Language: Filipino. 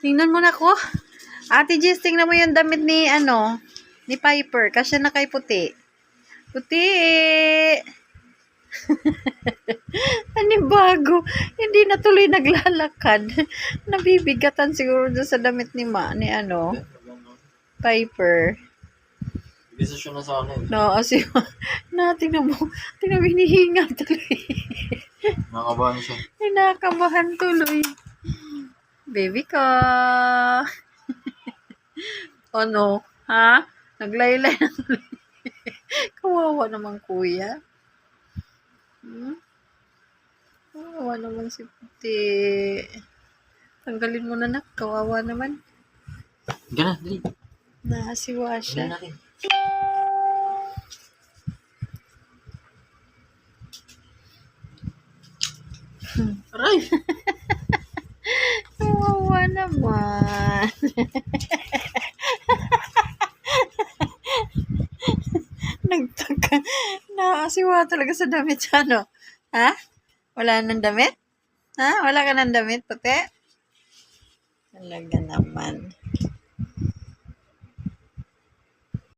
Tingnan mo na ko. Ate Jess, tingnan mo yung damit ni, ni Piper. Kasi na kay puti. Puti! Bago. Hindi na tuloy naglalakad. Nabibigatan siguro dun sa damit ni Piper. Bisa siya na sa akin. No, kasi, tingnan mo, hinihinga tuloy. Nakabahan siya. Nakabahan tuloy. Baby ka. Ano? Ha? Naglaylay na tuloy. Kawawa naman kuya. Kawawa naman si puti. Tanggalin mo na nak. Kawawa naman. Gana, dali. Nahasiwa siya. Gana natin. Aray! Kawawa naman. Nagtaka. Nakasiwa talaga sa damit siya, no? Ha? Wala nang damit? Ha? Wala ka nang damit, puti? Talaga naman.